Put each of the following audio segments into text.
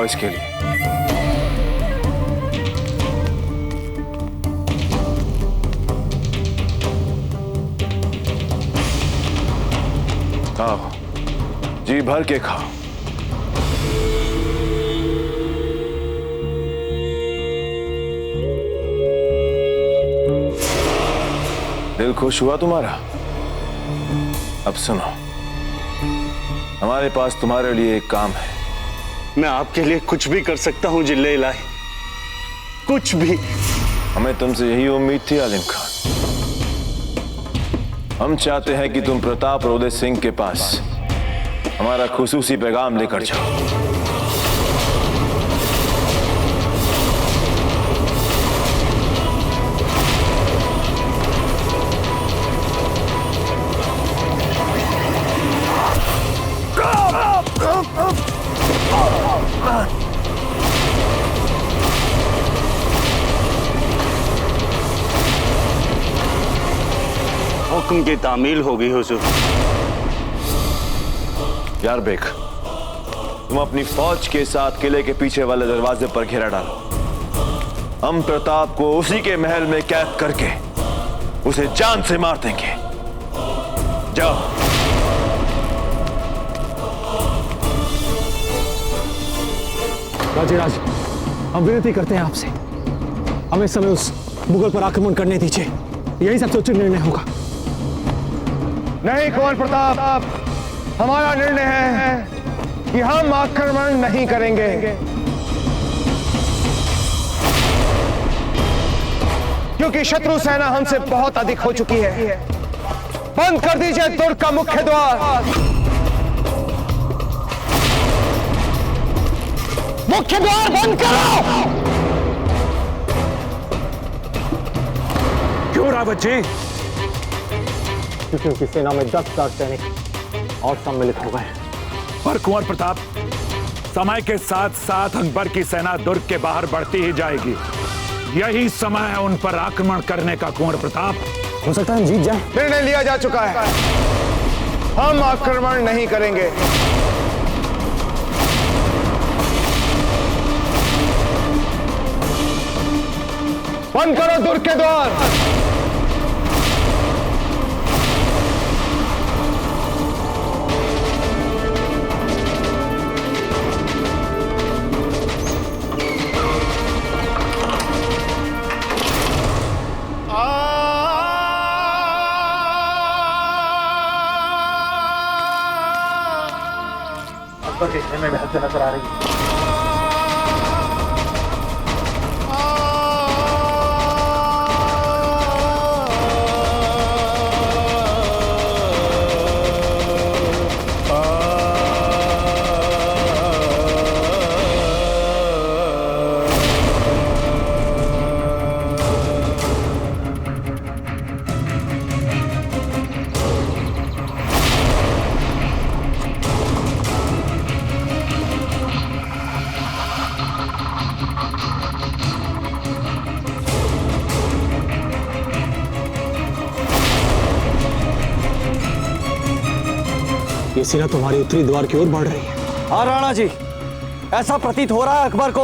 इसके लिए। खाओ, जी भर के खाओ। दिल खुश हुआ तुम्हारा? अब सुनो, हमारे पास तुम्हारे लिए एक काम है। मैं आपके लिए कुछ भी कर सकता हूं जिल्ले इलाही, कुछ भी। हमें तुमसे यही उम्मीद थी आलिम खान। हम चाहते हैं कि तुम प्रताप और उदय सिंह के पास हमारा खुसूसी पैगाम लेकर जाओ। हुक्म की तामील हो गई हुजूर। यार बेग, तुम अपनी फौज के साथ किले के पीछे वाले दरवाजे पर घेरा डालो। हम प्रताप को उसी के महल में कैद करके उसे जान से मार देंगे। जाओ। राजेराज, हम विनती करते हैं आपसे, हमें इस समय उस मुगल पर आक्रमण करने दीजिए। यही सबसे उचित निर्णय होगा। नहीं कुंवर प्रताप, हमारा निर्णय है कि हम आक्रमण नहीं करेंगे। क्योंकि शत्रु सेना हमसे बहुत अधिक हो चुकी है। बंद कर दीजिए दुर्ग का मुख्य द्वार। मुख्य द्वार बंद करो। क्यों रावत जी? क्योंकि उनकी सेना में 10,000 सैनिक और सम्मिलित हो गए। पर कुंवर प्रताप, समय के साथ साथ अकबर की सेना दुर्ग के बाहर बढ़ती ही जाएगी। यही समय है उन पर आक्रमण करने का कुंवर प्रताप। हो सकता है हम जीत जाएं। निर्णय लिया जा चुका है, हम आक्रमण नहीं करेंगे। बंद करो दुर्ग के द्वार। में बेहतर नजर आ रही है। ये सेना तुम्हारी उत्तरी द्वार की ओर बढ़ रही है। हाँ राणा जी, ऐसा प्रतीत हो रहा है अकबर को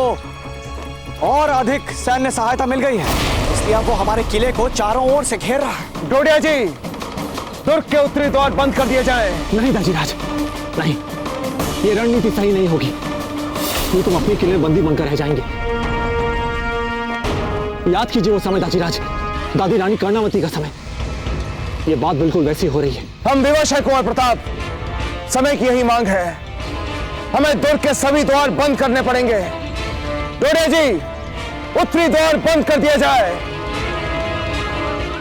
और अधिक सैन्य सहायता मिल गई है, इसलिए अब वो हमारे किले को चारों ओर से घेर रहा है। डोडिया जी, दुर्ग के उत्तरी द्वार बंद कर दिए जाए। नहीं दाजीराज, नहीं, ये रणनीति सही नहीं होगी। ये तुम अपने किले में बंदी बनकर रह जाएंगे। याद कीजिए वो समय दाजीराज, दादी रानी कर्णावती का समय। ये बात बिल्कुल वैसी हो रही है। हम विवश है कुंवर प्रताप, समय की यही मांग है। हमें दुर्ग के सभी द्वार बंद करने पड़ेंगे। डोडिया जी, उत्तरी द्वार बंद कर दिया जाए।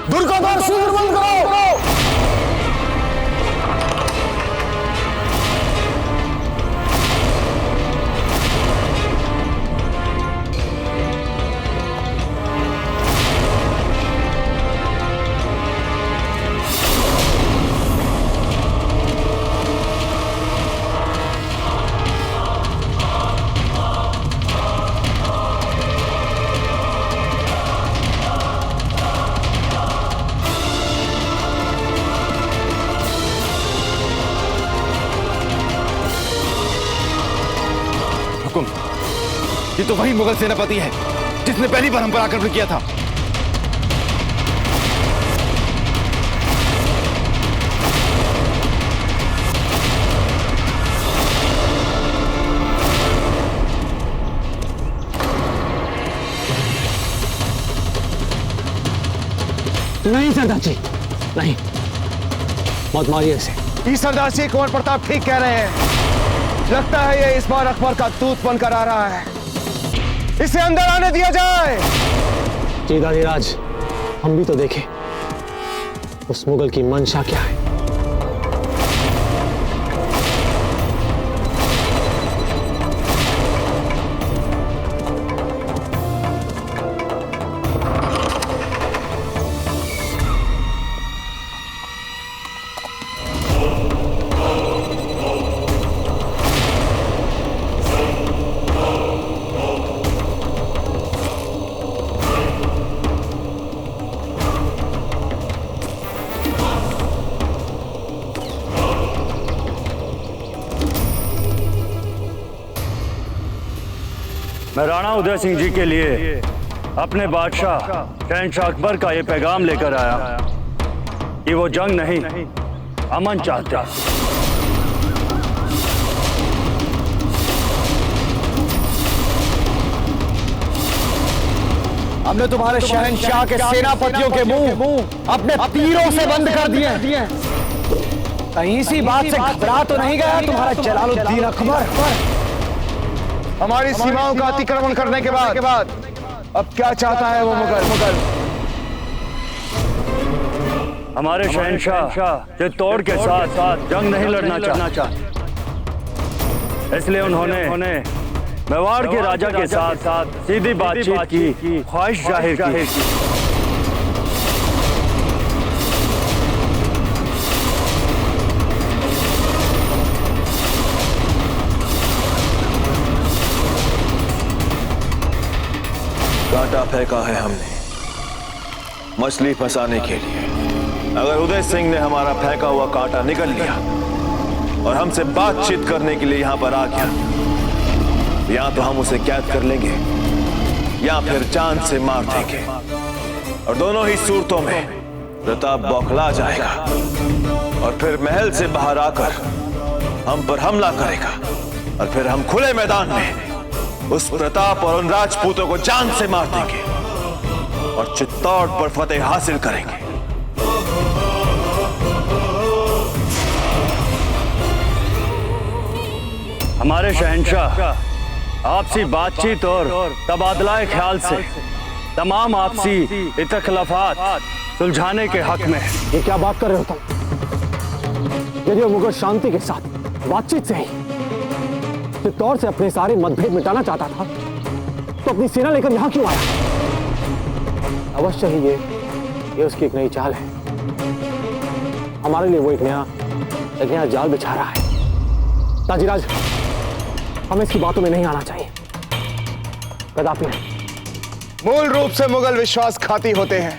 दुर्ग का द्वार शीघ्र बंद करो। तो वही मुगल सेनापति है जिसने पहली बार हम पर आक्रमण किया था। नहीं सरदार जी, नहीं, मत मारिए इसे। ये सरदार जी कुंवर प्रताप ठीक कह रहे हैं। लगता है ये इस बार अकबर का दूत बनकर आ रहा है। इसे अंदर आने दिया जाए। जी दादीराज, हम भी तो देखें उस मुगल की मंशा क्या है। मैं राणा उदय सिंह जी के लिए अपने बादशाह शहंशाह अकबर का ये पैगाम लेकर आया कि वो जंग नहीं अमन चाहते। हमने तुम्हारे शहंशाह के सेनापतियों के मुंह अपने तीरों से बंद कर दिए। कहीं इसी बात से घबरा तो नहीं गया तुम्हारा जलालुद्दीन अकबर? हमारी सीमाओं का अतिक्रमण करने के बाद अब क्या चाहता है वो मुगल? हमारे शहंशाह चित्तौड़ के साथ जंग नहीं लड़ना चाहते, इसलिए उन्होंने मेवाड़ के राजा के साथ सीधी बातचीत की ख्वाहिश जाहिर की। कांटा फेंका है हमने मछली फंसाने के लिए। अगर उदय सिंह ने हमारा फेंका हुआ कांटा निकल लिया और हमसे बातचीत करने के लिए यहां पर आ गया, या तो हम उसे कैद कर लेंगे या फिर जान से मार देंगे। और दोनों ही सूरतों में प्रताप बौखला जाएगा और फिर महल से बाहर आकर हम पर हमला करेगा। और फिर हम खुले मैदान में उस प्रताप और उन राजपूतों को जान से मार देंगे और चित्तौड़ पर फतेह हासिल करेंगे। हमारे शहंशाह आपसी बातचीत और तबादला ख्याल से तमाम आपसी इत्तखलाफात सुलझाने के हक में। ये क्या बात कर रहे हो तुम? यदि वो मुगल शांति के साथ बातचीत से ही चित्तौड़ से अपने सारे मतभेद मिटाना चाहता था तो अपनी सेना लेकर यहां क्यों आया? अवश्य ही ये उसकी एक नई चाल है। हमारे लिए वो एक नया जाल बिछा रहा है। ताजीराज, हमें इसकी बातों में नहीं आना चाहिए। कदापि नहीं। मूल रूप से मुगल विश्वासघाती होते हैं।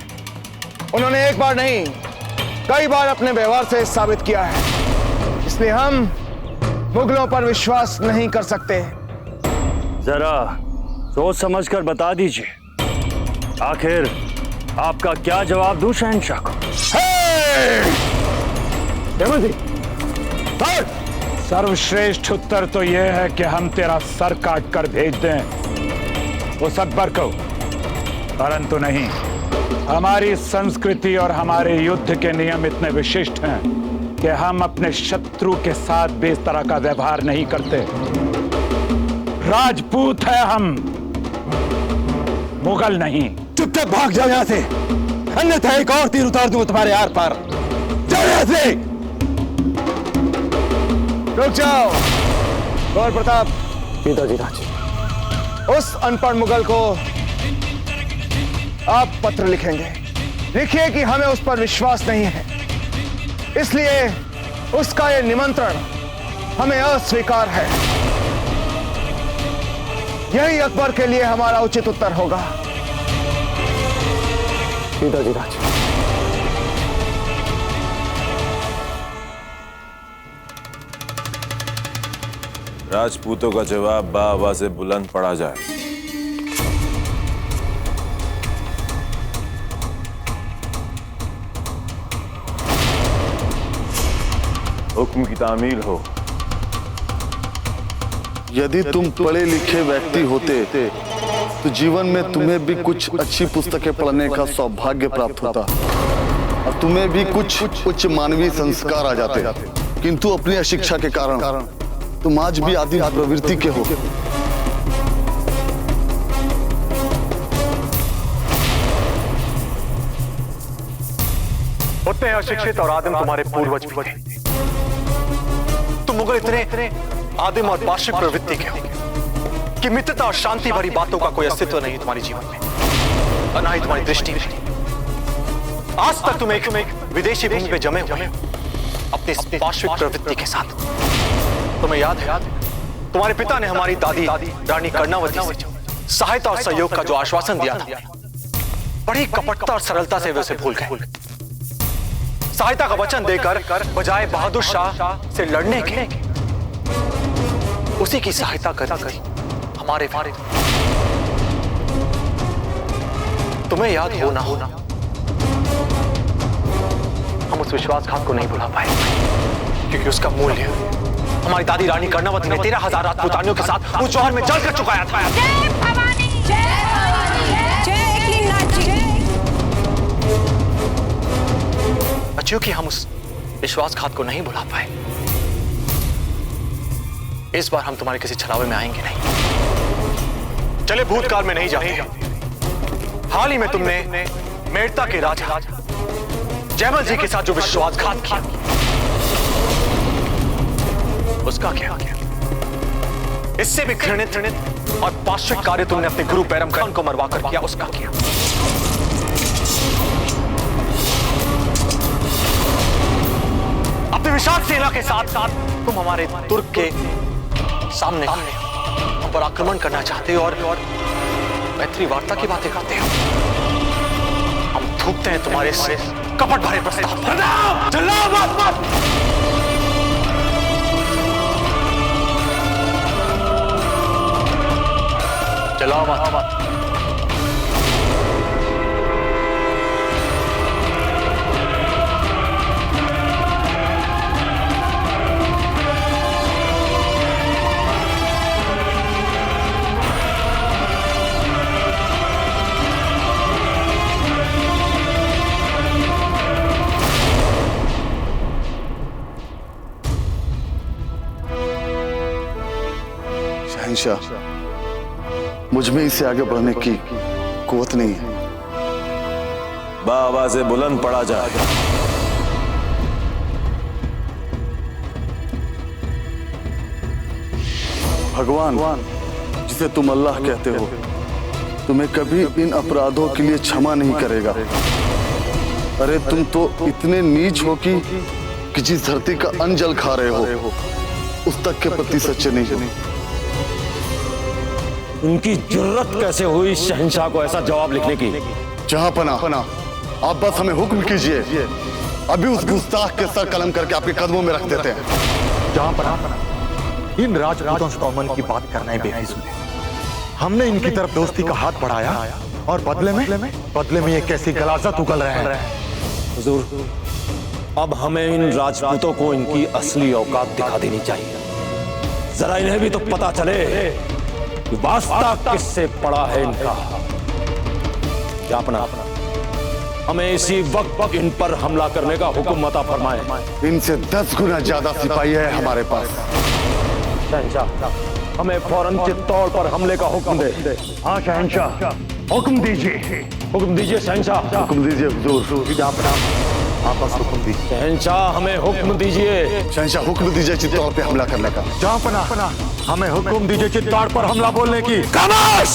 उन्होंने एक बार नहीं कई बार अपने व्यवहार से साबित किया है। इसलिए हम मुगलों पर विश्वास नहीं कर सकते। जरा सोच समझकर बता दीजिए, आखिर आपका क्या जवाब दूं शहंशाह को? सर्वश्रेष्ठ उत्तर तो यह है कि हम तेरा सर काट कर भेज दें उस अकबर को, परंतु नहीं। हमारी संस्कृति और हमारे युद्ध के नियम इतने विशिष्ट हैं कि हम अपने शत्रु के साथ भी इस तरह का व्यवहार नहीं करते। राजपूत है हम, मुगल नहीं। चुपचाप भाग जाओ यहां से, अन्यथा एक और तीर उतार दूं तुम्हारे आर पार। जाओ यहां से। रुक जाओ गौर प्रताप। पिताजी राज, उस अनपढ़ मुगल को आप पत्र लिखेंगे। लिखिए कि हमें उस पर विश्वास नहीं है, इसलिए उसका यह निमंत्रण हमें अस्वीकार है। यही अकबर के लिए हमारा उचित उत्तर होगा। पिताजी राज, राजपूतों का जवाब बा आवाज़ बुलंद पड़ा जाए। हुक्म की तामील हो। यदि तुम पढ़े लिखे व्यक्ति होते तो जीवन में तुम्हें भी कुछ अच्छी पुस्तकें पढ़ने का सौभाग्य प्राप्त होता और तुम्हें भी कुछ उच्च मानवीय संस्कार आ जाते, किंतु अपनी अशिक्षा के कारण तुम आज भी आदि प्रवृत्ति के हो। उतने अशिक्षित और आदिम तुम्हारे पूर्वज भी थे। तुम मुगल इतने आदिम और पार्श्विक प्रवृत्ति के हो कि मित्रता और शांति भरी बातों का कोई अस्तित्व नहीं तुम्हारे जीवन में, और ना ही तुम्हारी दृष्टि में। आज तक तुम एक विदेशी भूमि पे जमे हुए हो अपनी पार्श्विक प्रवृत्ति के साथ। तुम्हें याद है तुम्हारे पिता ने हमारी दादी रानी कर्णावती से सहायता और सहयोग का जो आश्वासन दिया था, बड़ी कपटता और सरलता से वे उसे भूल गए। सहायता का वचन देकर बजाय बहादुर शाह से लड़ने के उसी की सहायता करती हमारे फारिद। तुम्हें याद हो ना होना, हम उस विश्वासघात को नहीं भुला पाए, क्योंकि उसका मूल्य हमारी दादी रानी कर्णावती ने 13,000 राजपूतानियों के साथ उस जौहर में जलकर चुकाया था। जय भवानी, जय भवानी, जय एकलिंगनाथ जी। क्योंकि हम उस विश्वासघात को नहीं भुला पाए, इस बार हम तुम्हारे किसी छलावे में आएंगे नहीं। चले भूतकाल में नहीं जाते। हाल ही में तुमने मेड़ता के राजा जयमल जी के साथ जो विश्वासघात किया, उसका क्या? इससे भी घृणित और पार्श्विक कार्य तुमने अपने गुरु बैरम खान को मरवाकर किया, उसका क्या? अपनी विशाल सेना के साथ तुम हमारे तुर्क के सामने हम पर आक्रमण करना चाहते हो और मैत्री वार्ता की बातें करते हो। हम थूकते हैं तुम्हारे से कपट भरे प्रस्ताव पर। चिल्लाओ मत। चिल्लाओ मत। मुझ में इससे आगे बढ़ने की कुवत नहीं है। आवाज़ें बुलंद पड़ा जाए। भगवान जिसे तुम अल्लाह कहते हो तुम्हें कभी इन अपराधों के लिए क्षमा नहीं करेगा। अरे तुम तो इतने नीच हो कि जिस धरती का अन्न जल खा रहे हो उस तक के प्रति सच्चे नहीं हो। उनकी जुर्रत कैसे हुई शहंशाह को ऐसा जवाब लिखने की? जहां पना आप बस हमें हुक्म कीजिए, अभी उस गुस्ताख के सर कलम करके आपके कदमों में रख देते हैं। जहां पना इन राजपूतों से अमन की बात करना ही बेफिजूल है। हमने इनकी तरफ दोस्ती का हाथ बढ़ाया और बदले में ये कैसी गलाजत उगल रहे हैं। हुजूर, अब हमें इन राजपूतों को इनकी असली औकात दिखा देनी चाहिए। जरा इन्हें भी तो पता चले वास्ता किससे पड़ा है इनका। क्या अपना हमें इसी वक्त इन पर हमला करने का हुक्म अता फरमाए। इनसे 10 गुना ज्यादा सिपाही है हमारे पास। शहंशाह, हमें फौरन चित्तौड़ पर हमले का हुक्म दे। हाँ शहंशाह, हुक्म दीजिए। हुक्म दीजिए शहंशाह। हुक्म दीजिए हुजूर। आपस हुक्म दीजिए। शहंशाह, हमें हुक्म दीजिए। शहंशाह, हुक्म दीजिए चित्तौड़ पे हमला करने का। जहां पना हमें हुक्म दीजिए चित्तौड़ पर हमला बोलने की। खामोश!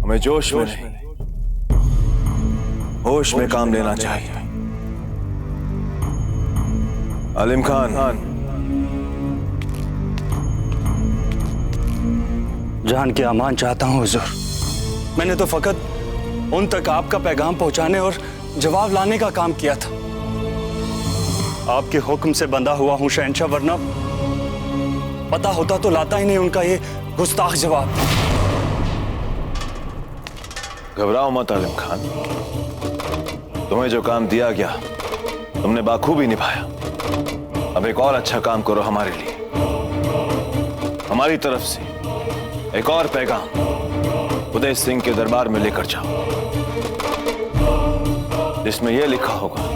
हमें जोश में नहीं, होश में काम लेना चाहिए। आलिम खान, जान के अमान चाहता हूं हुजूर। मैंने तो फकत उन तक आपका पैगाम पहुंचाने और जवाब लाने का काम किया था। आपके हुक्म से बंधा हुआ हूं शहंशाह, वरना पता होता तो लाता ही नहीं उनका ये गुस्ताख जवाब। घबराओ मत आलिम खान, तुम्हें जो काम दिया गया तुमने बाखूबी निभाया। अब एक और अच्छा काम करो हमारे लिए। हमारी तरफ से एक और पैगाम उदय सिंह के दरबार में लेकर जाओ, जिसमें यह लिखा होगा,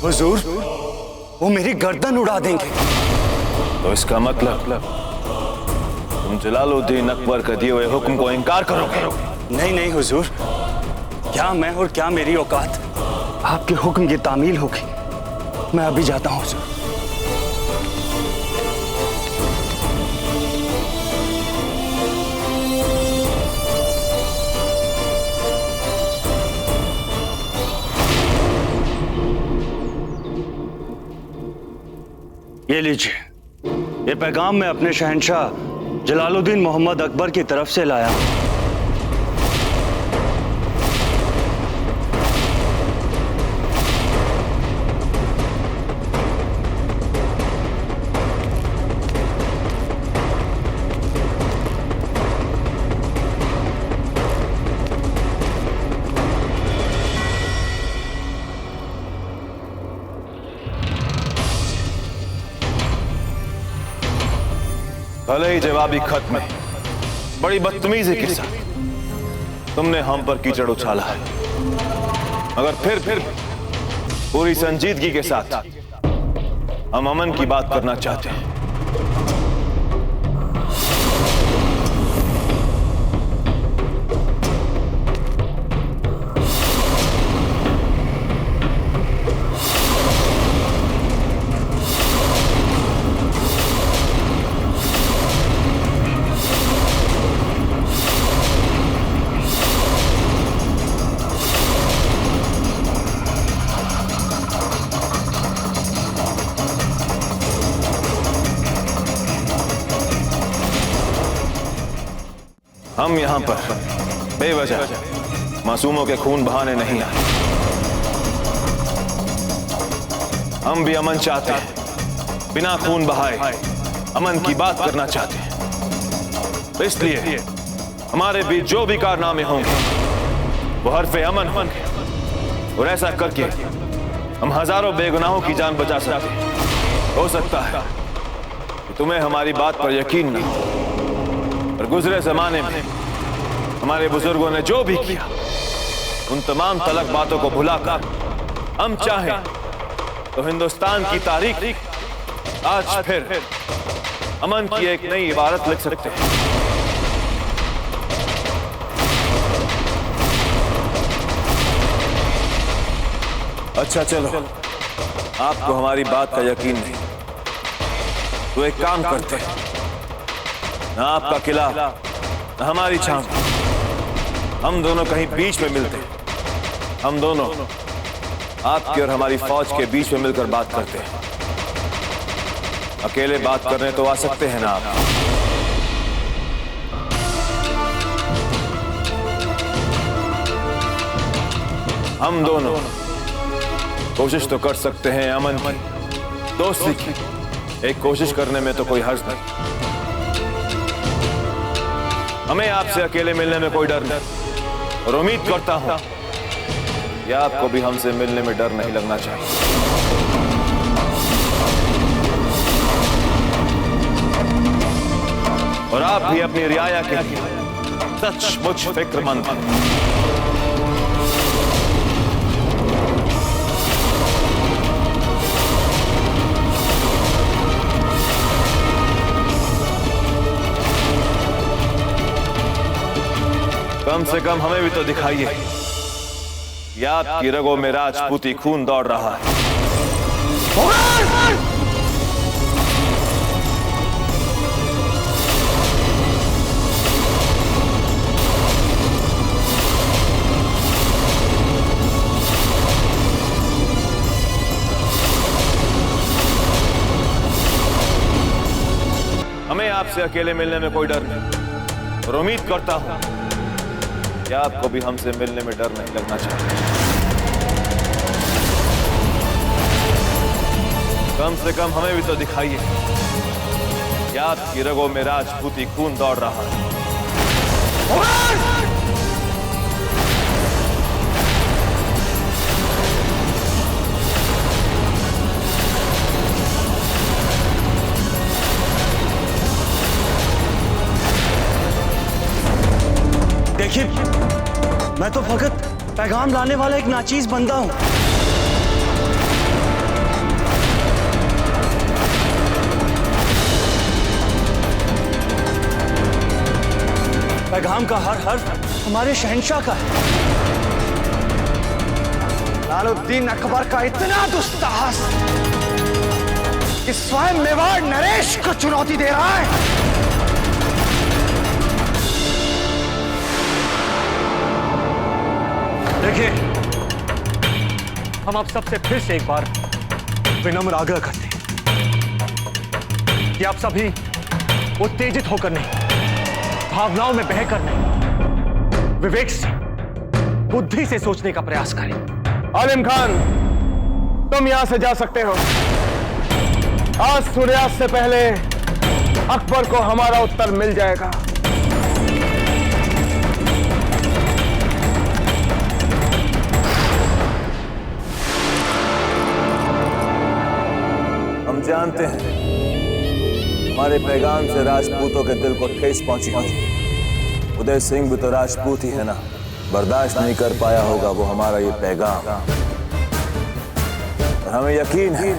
हुजूर, वो मेरी गर्दन उड़ा देंगे। तो इसका मतलब तुम जलालुद्दीन अकबर का दिए हुए हुक्म को इनकार करोगे? नहीं नहीं हुजूर, क्या मैं और क्या मेरी औकात आपके हुक्म की तामील होगी। मैं अभी जाता हूं हुजूर। ये लीजिए, ये पैगाम मैं अपने शहंशाह जलालुद्दीन मोहम्मद अकबर की तरफ से लाया हूं। भले ही जवाबी खत में बड़ी बदतमीजी के साथ तुमने हम पर कीचड़ उछाला है, मगर फिर पूरी संजीदगी के साथ हम अमन की बात करना चाहते हैं। हम यहां पर बेवजह मासूमों के खून बहाने नहीं आए। हम भी अमन चाहते हैं, बिना खून बहाए अमन की बात करना चाहते हैं। तो इसलिए हमारे बीच जो भी कारनामे होंगे वो हरफे अमन होंगे, और ऐसा करके हम हजारों बेगुनाहों की जान बचा सकते हैं। हो सकता है कि तुम्हें हमारी बात पर यकीन न हो, और गुजरे जमाने में हमारे बुजुर्गों ने जो भी किया उन तमाम तलक बातों को भुलाकर हम चाहें तो हिंदुस्तान की तारीख आज फिर अमन की एक नई इबारत लिख सकते हैं। अच्छा चलो, आपको हमारी बात का यकीन नहीं तो एक काम करते हैं, ना आपका किला ना हमारी छांव, हम दोनों कहीं बीच में मिलते हैं। हम दोनों आपकी और हमारी फौज के बीच में मिलकर बात करते हैं। अकेले बात करने तो आ सकते हैं ना आप? हम दोनों कोशिश तो कर सकते हैं अमन की, दोस्ती की। एक कोशिश करने में तो कोई हर्ज नहीं। हमें आपसे अकेले मिलने में कोई डर नहीं, और उम्मीद करता हूं कि आपको भी हमसे मिलने में डर नहीं लगना चाहिए। और आप भी अपनी रियाया के लिए सचमुच फिक्रमंद हैं। कम से कम हमें भी तो दिखाइए कि आपकी रगों में राजपूती खून दौड़ रहा है। हमें आपसे अकेले मिलने में कोई डर नहीं, और उम्मीद करता हूं कि आपको भी हमसे मिलने में डर नहीं लगना चाहिए। कम से कम हमें भी तो दिखाइए कि आपकी रगों में राजपूती खून दौड़ रहा है। देखिए, मैं तो फकत पैगाम लाने वाला एक नाचीज बंदा हूं। पैगाम का हर हर्फ हमारे शहंशाह का है। लालुद्दीन अकबर का इतना दुस्साहस कि स्वयं मेवाड़ नरेश को चुनौती दे रहा है। देखिए, हम आप सबसे फिर से एक बार विनम्र आग्रह करते हैं कि आप सभी उत्तेजित होकर नहीं, भावनाओं में बहकर नहीं, विवेक से, बुद्धि से सोचने का प्रयास करें। आलिम खान, तुम यहां से जा सकते हो। आज सूर्यास्त से पहले अकबर को हमारा उत्तर मिल जाएगा। हम जानते हैं हमारे पैगाम से राजपूतों के दिल को ठेस पहुंची होगी। उदय सिंह भी तो राजपूत ही है ना, बर्दाश्त नहीं कर पाया होगा वो हमारा ये पैगाम। और हमें यकीन है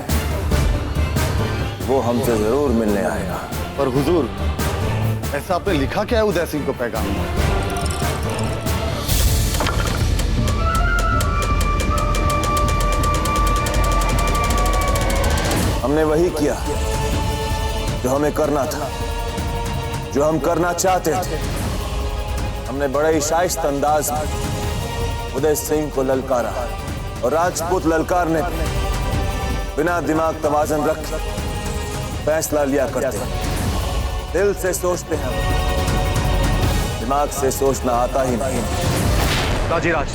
वो हमसे जरूर मिलने आएगा। पर हुजूर, ऐसा आपने लिखा क्या है उदय सिंह को पैगाम में? हमने वही किया जो हमें करना था, जो हम करना चाहते थे। हमने बड़े ही शाइस्त अंदाज में उदय सिंह को ललकारा और राजपूत ललकारने पे बिना दिमाग तवाजन रखे फैसला लिया करते हैं। दिल से सोचते हैं, दिमाग से सोचना आता ही नहीं। राजीराज,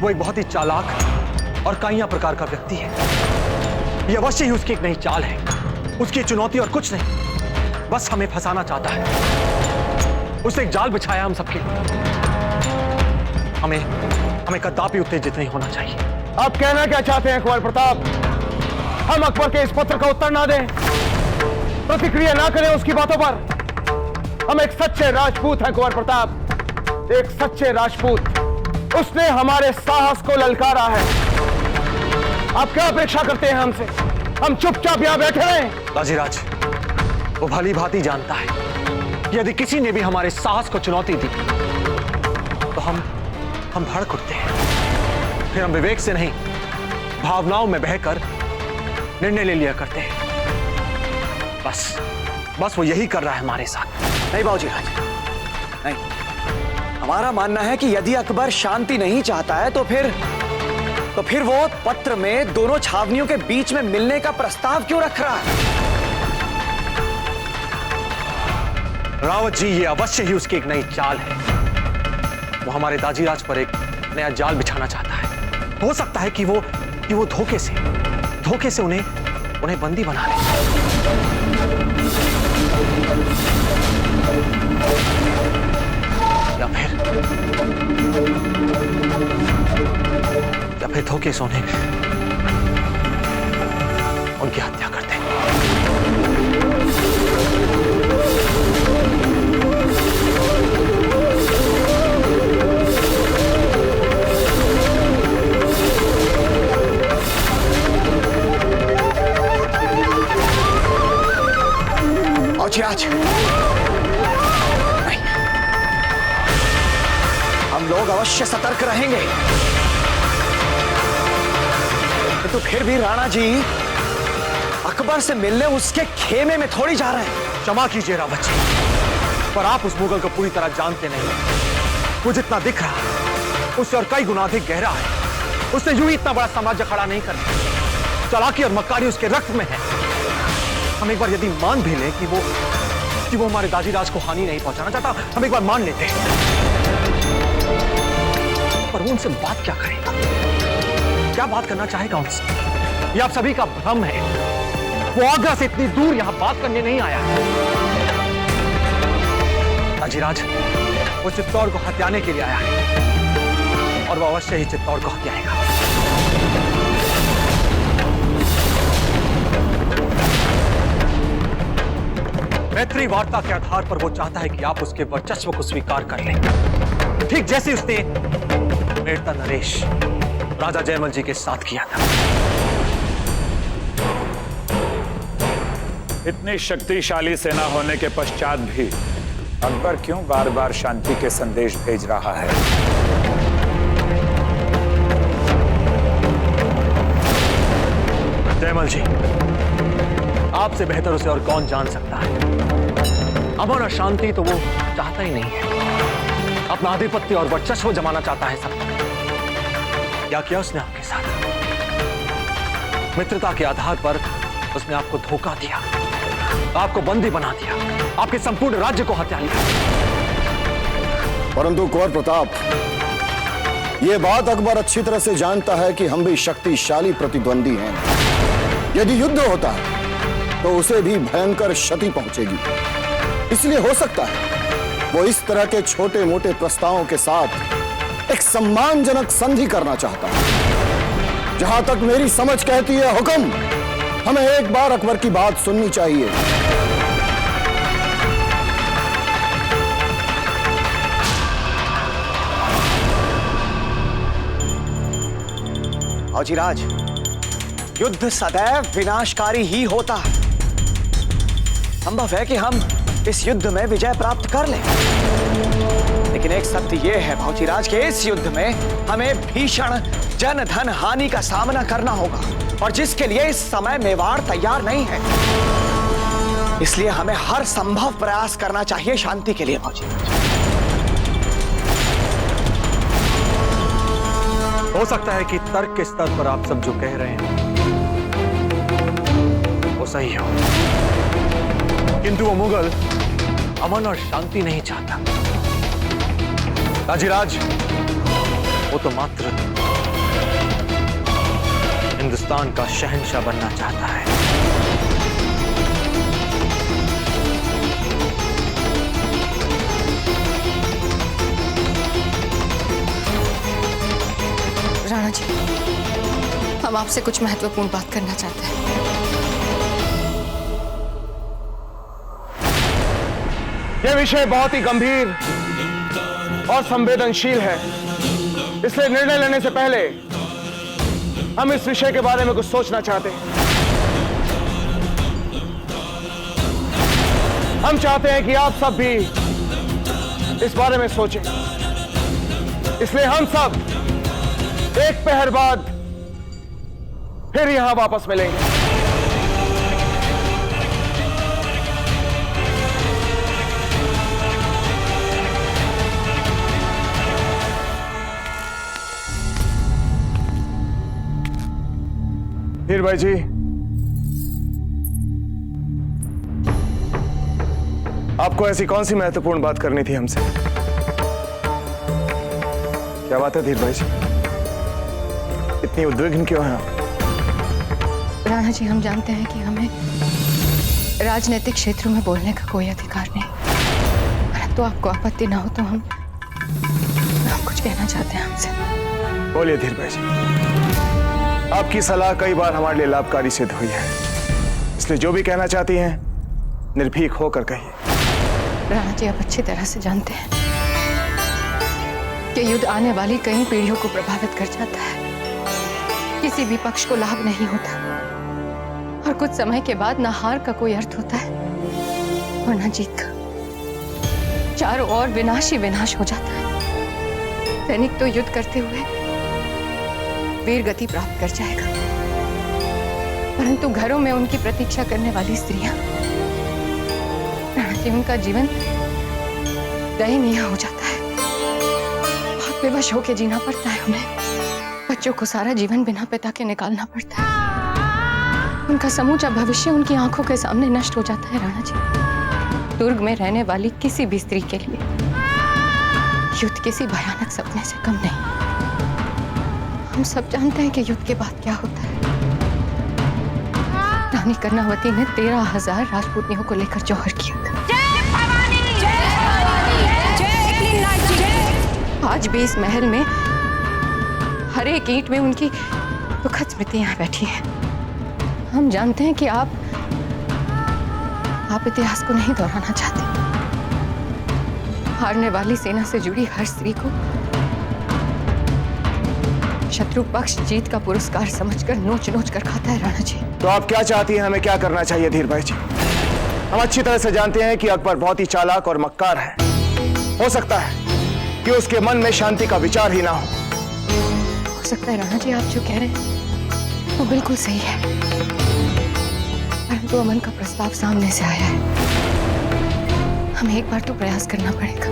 वो एक बहुत ही चालाक और काइया प्रकार का व्यक्ति है। ये अवश्य ही उसकी एक नई चाल है, उसकी चुनौती और कुछ नहीं। बस हमें फंसाना चाहता है। उसने एक जाल बिछाया हम सबके लिए। हमें कदापि उत्तेजित नहीं होना चाहिए। आप कहना क्या चाहते हैं कुंवर प्रताप? हम अकबर के इस पत्र का उत्तर ना दें, प्रतिक्रिया ना करें उसकी बातों पर? हम एक सच्चे राजपूत हैं कुंवर प्रताप, एक सच्चे राजपूत। उसने हमारे साहस को ललकारा है। आप क्या अपेक्षा करते हैं हमसे? हम चुपचाप यहां बैठे रहें? राजीराज, वो भली भांति जानता है कि यदि किसी ने भी हमारे साहस को चुनौती दी तो हम भड़क उठते हैं। फिर हम विवेक से नहीं, भावनाओं में बहकर निर्णय ले लिया करते हैं। बस वो यही कर रहा है हमारे साथ। नहीं बाबूजी राज, नहीं। हमारा मानना है कि यदि अकबर शांति नहीं चाहता है तो फिर वो पत्र में दोनों छावनियों के बीच में मिलने का प्रस्ताव क्यों रख रहा है? रावत जी, ये अवश्य ही उसकी एक नई चाल है। वो हमारे दाजीराज पर एक नया जाल बिछाना चाहता है। हो सकता है कि वो धोखे से उन्हें बंदी बना ले। या फिर धोखे से उन्हें उनकी हत्या कर दे। आज नहीं, हम लोग अवश्य सतर्क रहेंगे। तो फिर भी राणा जी अकबर से मिलने उसके खेमे में थोड़ी जा रहे हैं। क्षमा कीजिए रावत जी, पर आप उस मुगल को पूरी तरह जानते नहीं। वो जितना दिख रहा है उससे और कई गुना अधिक गहरा है। उसने यूं ही इतना बड़ा साम्राज्य खड़ा नहीं करना। चालाकी और मक्कारी उसके रक्त में है। हम एक बार यदि मान भी लें कि वो हमारे दाजीराज को हानि नहीं पहुंचाना चाहता, हम एक बार मान लेते हैं, पर वो उनसे बात क्या करेगा? क्या बात करना चाहेगा उनसे? ये आप सभी का भ्रम है। वो आगरा से इतनी दूर यहां बात करने नहीं आया है। अजिराज वो चित्तौड़ को हत्याने के लिए आया है और वो अवश्य ही चित्तौड़ को हत्याएगा। मैत्री वार्ता के आधार पर वो चाहता है कि आप उसके वर्चस्व को स्वीकार कर लें, ठीक जैसे उसने मेड़ता नरेश राजा जयमल जी के साथ किया था। इतनी शक्तिशाली सेना होने के पश्चात भी अकबर क्यों बार बार शांति के संदेश भेज रहा है? जयमल जी, आपसे बेहतर उसे और कौन जान सकता है। अमन और शांति तो वो चाहता ही नहीं है। अपना आधिपत्य और वर्चस्व जमाना चाहता है सब। क्या किया उसने आपके साथ? मित्रता के आधार पर उसने आपको धोखा दिया, आपको बंदी बना दिया, आपके संपूर्ण राज्य को हत्या लिया। परंतु कुंवर प्रताप, ये बात अकबर अच्छी तरह से जानता है कि हम भी शक्तिशाली प्रतिद्वंदी हैं। यदि युद्ध होता है तो उसे भी भयंकर क्षति पहुंचेगी। इसलिए हो सकता है वो इस तरह के छोटे मोटे प्रस्तावों के साथ एक सम्मानजनक संधि करना चाहता है। जहां तक मेरी समझ कहती है हुक्म, हमें एक बार अकबर की बात सुननी चाहिए। फौजीराज, युद्ध सदैव विनाशकारी ही होता है। संभव है कि हम इस युद्ध में विजय प्राप्त कर लें, लेकिन एक सत्य यह है फौजीराज कि इस युद्ध में हमें भीषण जन धन हानि का सामना करना होगा, और जिसके लिए इस समय मेवाड़ तैयार नहीं है। इसलिए हमें हर संभव प्रयास करना चाहिए शांति के लिए फौजीराज। हो सकता है कि तर्क के स्तर पर आप सब जो कह रहे हैं वो सही हो, किंतु वो मुगल अमन और शांति नहीं चाहता। अजिराज, वो तो मात्र हिंदुस्तान का शहंशाह बनना चाहता है। राणा जी, हम आपसे कुछ महत्वपूर्ण बात करना चाहते हैं। यह विषय बहुत ही गंभीर और संवेदनशील है, इसलिए निर्णय लेने से पहले हम इस विषय के बारे में कुछ सोचना चाहते हैं। हम चाहते हैं कि आप सब भी इस बारे में सोचें। इसलिए हम सब एक पहर बाद फिर यहां वापस मिलेंगे। धीर भाई जी, आपको ऐसी कौन सी महत्वपूर्ण बात करनी थी हमसे? क्या बात है धीर भाई जी, इतनी उद्विग्न क्यों हैं आप? राणा जी, हम जानते हैं कि हमें राजनीतिक क्षेत्रों में बोलने का कोई अधिकार नहीं, परंतु आपको आपत्ति ना हो तो हम कुछ कहना चाहते हैं हमसे। बोलिए धीर भाई जी, आपकी सलाह कई बार हमारे लिए लाभकारी सिद्ध हुई है, इसलिए जो भी कहना चाहती हैं निर्भीक होकर कहिए। राणा जी, आप अच्छी तरह से जानते हैं कि युद्ध आने वाली कई पीढ़ियों को प्रभावित कर जाता है। किसी भी पक्ष को लाभ नहीं होता और कुछ समय के बाद ना हार का कोई अर्थ होता है और ना जीत का। चारों ओर विनाश ही विनाश हो जाता है। सैनिक तो युद्ध करते हुए वीर गति प्राप्त कर जाएगा, परंतु घरों में उनकी प्रतीक्षा करने वाली स्त्रियां, राणा जी, उनका जीवन दयनीय हो जाता है। बहुत विवश होकर जीना पड़ता है उन्हें। बच्चों को सारा जीवन बिना पिता के निकालना पड़ता है। उनका समूचा भविष्य उनकी आंखों के सामने नष्ट हो जाता है। राणा जी, दुर्ग में रहने वाली किसी भी स्त्री के लिए युद्ध किसी भयानक सपने से कम नहीं। हम सब जानते हैं कि युद्ध के बाद क्या होता है। रानी कर्णावती ने 13,000 राजपूतनियों को लेकर जौहर किया था। आज भी इस महल में हर एक ईंट में उनकी दुखद स्मृतियां बैठी हैं। हम जानते हैं कि आप इतिहास को नहीं दोहराना चाहते। हारने वाली सेना से जुड़ी हर स्त्री को शत्रु पक्ष जीत का पुरस्कार समझकर नोच नोच कर खाता है राणा जी। तो आप क्या चाहती हैं, हमें क्या करना चाहिए धीर भाई जी? हम अच्छी तरह से जानते हैं कि अकबर बहुत ही चालाक और मक्कार है। हो सकता है कि उसके मन में शांति का विचार ही ना हो। हो सकता है राणा जी, आप जो कह रहे हैं वो बिल्कुल सही है, परंतु अमन का प्रस्ताव सामने से आया है। हमें एक बार तो प्रयास करना पड़ेगा।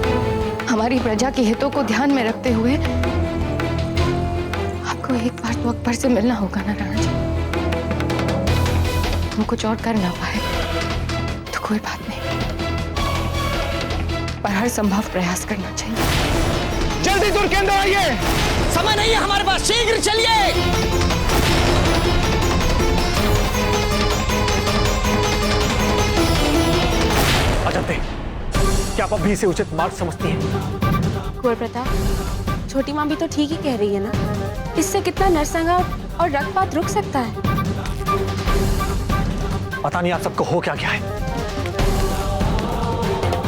हमारी प्रजा के हितों को ध्यान में रखते हुए आपको एक बार तो अकबर से मिलना होगा ना राणा जी। हम कुछ और कर ना पाए तो कोई बात नहीं, पर हर संभव प्रयास करना चाहिए। जल्दी दूर के अंदर आइए, समय नहीं है हमारे पास, शीघ्र चलिए। अजंते, क्या आप अभी इसे उचित मार्ग समझती हैं? कुंवर प्रताप, छोटी माँ भी तो ठीक ही कह रही है ना। इससे कितना नरसंहार और रक्तपात रुक सकता है। पता नहीं आप सबको हो क्या है।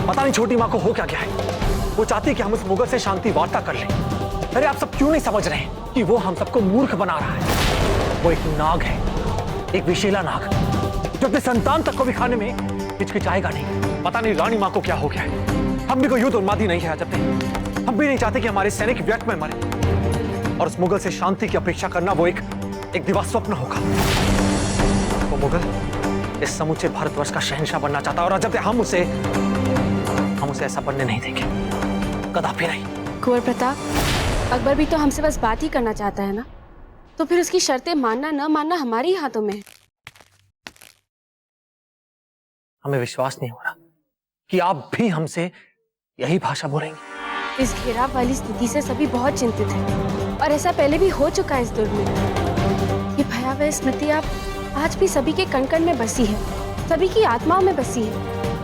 पता नहीं छोटी माँ को हो क्या है। वो चाहती है कि हम उस मुगल से शांति वार्ता कर लें। अरे आप सब क्यों नहीं समझ रहे हैं कि वो हम सबको मूर्ख बना रहा है। वो एक नाग है, एक विशेला नाग, जो अपने संतान तक को भी खाने में हिचकिचाएगा नहीं। पता नहीं रानी माँ को क्या हो गया है। हम भी कोई युद्ध उन्मादी नहीं है अजंते। हम भी नहीं चाहते कि हमारे सैनिक व्यर्थ में मरे। और उस मुगल से शांति की अपेक्षा करना वो एक दिवा स्वप्न होगा। वो मुगल इस समूचे भारतवर्ष का शहंशाह बनना चाहता है और अजंते हम उसे ऐसा बनने नहीं देंगे, कदापि नहीं। कुंवर प्रताप, अकबर भी तो हमसे बस बात ही करना चाहता है ना, तो फिर उसकी शर्तें मानना न मानना हमारे ही हाथों में है। हमें विश्वास नहीं हो रहा कि आप भी हमसे यही भाषा बोलेंगे। इस घेराव वाली स्थिति से सभी बहुत चिंतित हैं और ऐसा पहले भी हो चुका है इस दुर्ग में। ये भयावह स्मृति आज भी सभी के कण कण में बसी है, सभी की आत्माओं में बसी है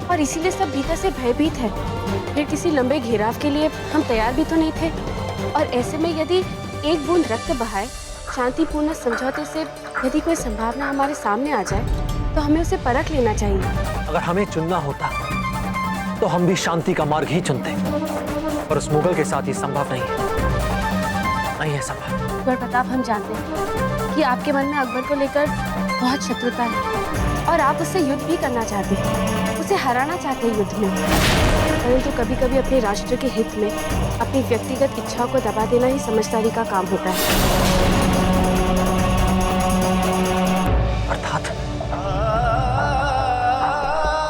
और इसीलिए सब भीतर से भयभीत है। फिर किसी लंबे घेराव के लिए हम तैयार भी तो नहीं थे और ऐसे में यदि एक बूंद रक्त बहाए शांतिपूर्ण समझौते से यदि कोई संभावना हमारे सामने आ जाए तो हमें उसे परख लेना चाहिए। अगर हमें चुनना होता तो हम भी शांति का मार्ग ही चुनते, पर उस मुगल के साथ ये संभव नहीं है संभव। कुंवर प्रताप, हम जानते हैं कि आपके मन में अकबर को लेकर बहुत शत्रुता है और आप उससे युद्ध भी करना चाहते हैं, उसे हराना चाहते हैं युद्ध में, परंतु कभी कभी अपने राष्ट्र के हित में अपनी व्यक्तिगत इच्छाओं को दबा देना ही समझदारी का काम होता है। अर्थात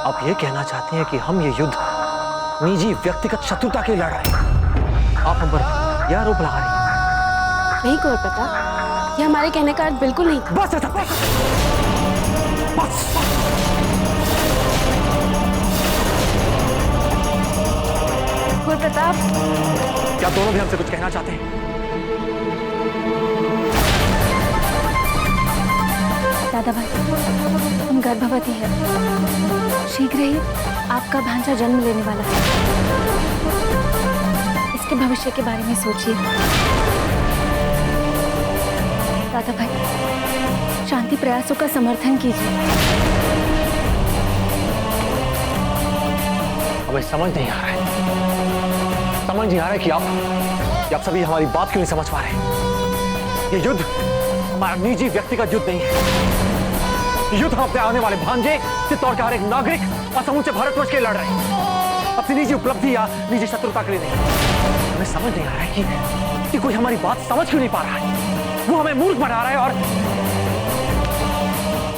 आप ये कहना चाहते हैं कि हम ये युद्ध निजी व्यक्तिगत शत्रुता के लड़ रहे हैं। आप हम पर यह आरोप लगा रही हैं। नहीं कुंवर प्रताप, ये हमारे कहने का अर्थ बिल्कुल नहीं था। बस कुंवर प्रताप, क्या दोनों भी हमसे कुछ कहना चाहते हैं? दादा भाई, हम गर्भवती हैं। शीघ्र ही आपका भांजा जन्म लेने वाला है। इसके भविष्य के बारे में सोचिए। दादा भाई, शांति प्रयासों का समर्थन कीजिए। हमें समझ नहीं आ रहा है कि आप सभी हमारी बात क्यों नहीं समझ पा रहे। ये युद्ध हमारा निजी व्यक्तिगत युद्ध नहीं है। ये युद्ध हम अपने आने वाले भांजे चित्तौड़ के हर एक नागरिक और समूचे भारतवर्ष के लड़ रहे हैं, अपनी निजी उपलब्धि या निजी शत्रुता के लिए नहीं। हमें समझ नहीं आ रहा है कि कोई हमारी बात समझ क्यों नहीं पा रहा है। वो हमें मूर्ख बना रहा है और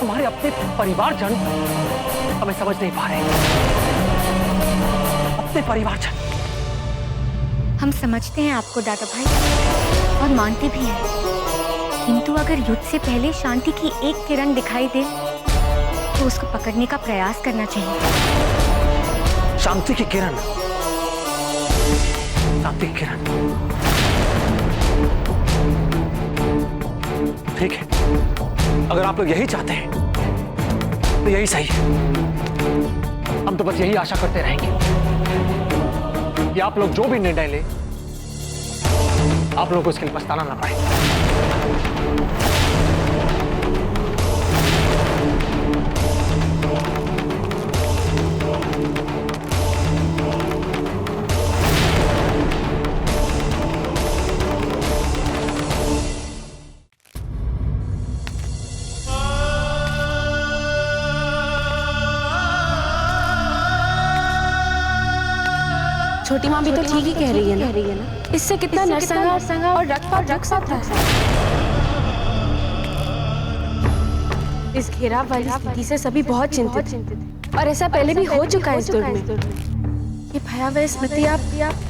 हमारे अपने परिवारजन हमें समझ नहीं पा रहे। अपने परिवारजन। हम समझते हैं आपको दादा भाई और मानते भी हैं, किंतु अगर युद्ध से पहले शांति की एक किरण दिखाई दे तो उसको पकड़ने का प्रयास करना चाहिए। शांति की किरण, शांति की किरण। ठीक है, अगर आप लोग यही चाहते हैं तो यही सही है। हम तो बस यही आशा करते रहेंगे कि आप लोग जो भी निर्णय ले, आप लोगों को इसके लिए पछताना ना पड़े। छोटी माँ भी तो ठीक ही कह रही है ना। इससे कितना नरसंहार और रक्तपात रुक सकता है। इस घेराव वाली स्थिति से सभी बहुत चिंतित हैं। और ऐसा पहले भी हो चुका है इस दुर्ग में। ये भयावह स्मृति आप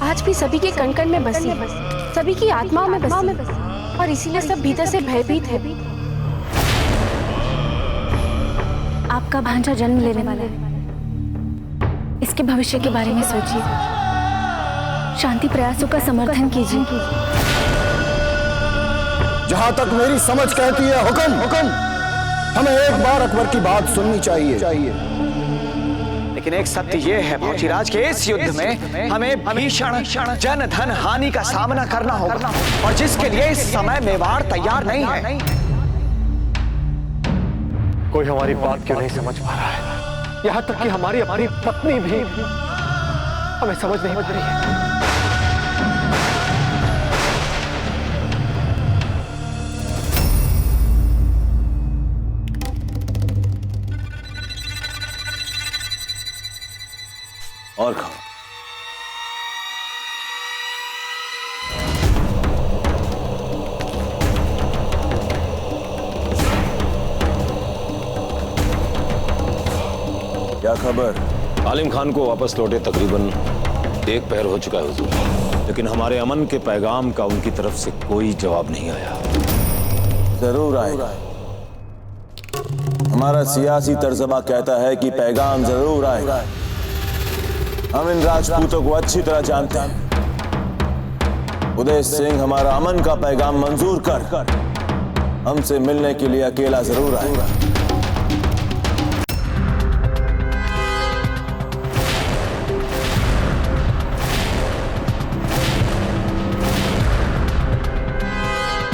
आज भी सभी के कण कण में बसी है, सभी की आत्माओं में बसी है। और इसीलिए सब भीतर से भयभीत है। आपका भांजा जन्म लेने वाला है, इसके भविष्य के बारे में सोचिए, शांति प्रयासों का समर्थन कीजिए। जहां तक मेरी समझ कहती है, हुक्म, हमें एक बार अकबर की बात सुननी चाहिए। लेकिन एक सत्य ये है भौजीराज के इस युद्ध में हमें भीषण जन धन हानि का सामना करना होगा, और जिसके लिए इस समय मेवाड़ तैयार नहीं है। कोई हमारी बात क्यों नहीं समझ पा रहा है? यहाँ तक कि हमारी अपनी पत्नी भी हमें समझ नहीं पा रही है। और खाओ। क्या खबर? आलिम खान को वापस लौटे तकरीबन 1 पहर हो चुका है हुजूर, लेकिन हमारे अमन के पैगाम का उनकी तरफ से कोई जवाब नहीं आया। जरूर आएगा। हमारा सियासी तर्जमा कहता है कि पैगाम जरूर आएगा। हम इन राजपूतों को अच्छी तरह जानते हैं। उदय सिंह हमारा अमन का पैगाम मंजूर कर हमसे मिलने के लिए अकेला जरूर आएगा।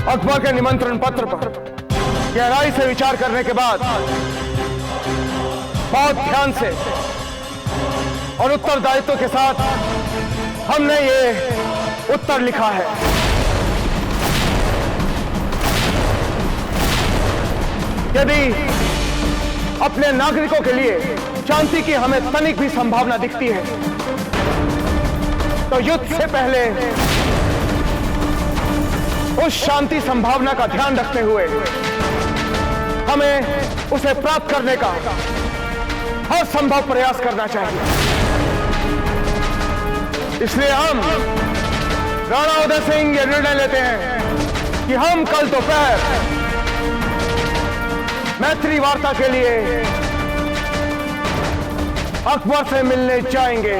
अकबर के निमंत्रण पत्र पर गहराई से विचार करने के बाद बहुत ध्यान से और उत्तरदायित्व के साथ हमने ये उत्तर लिखा है। यदि अपने नागरिकों के लिए शांति की हमें तनिक भी संभावना दिखती है तो युद्ध से पहले उस शांति संभावना का ध्यान रखते हुए हमें उसे प्राप्त करने का हर संभव प्रयास करना चाहिए। इसलिए हम राणा उदय सिंह ये निर्णय लेते हैं कि हम कल दोपहर मैत्री वार्ता के लिए अकबर से मिलने जाएंगे।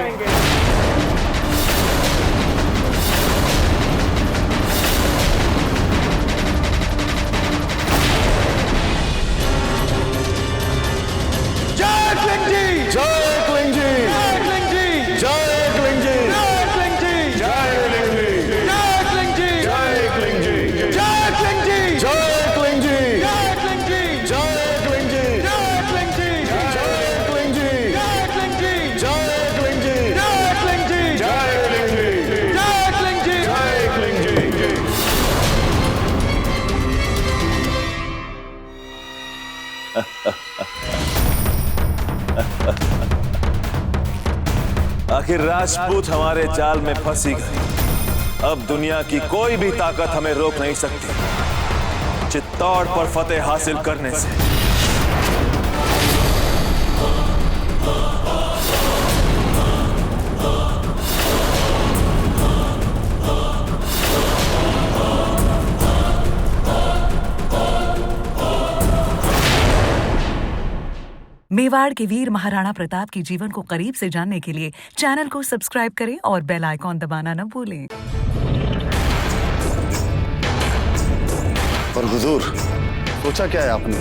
आखिर राजपूत हमारे जाल में फंसी गई। अब दुनिया की कोई भी ताकत हमें रोक नहीं सकती चित्तौड़ पर फतेह हासिल करने से। मेवाड़ के वीर महाराणा प्रताप के जीवन को करीब से जानने के लिए चैनल को सब्सक्राइब करें और बेल आइकॉन दबाना न भूलें। और हुजूर, सोचा क्या है आपने?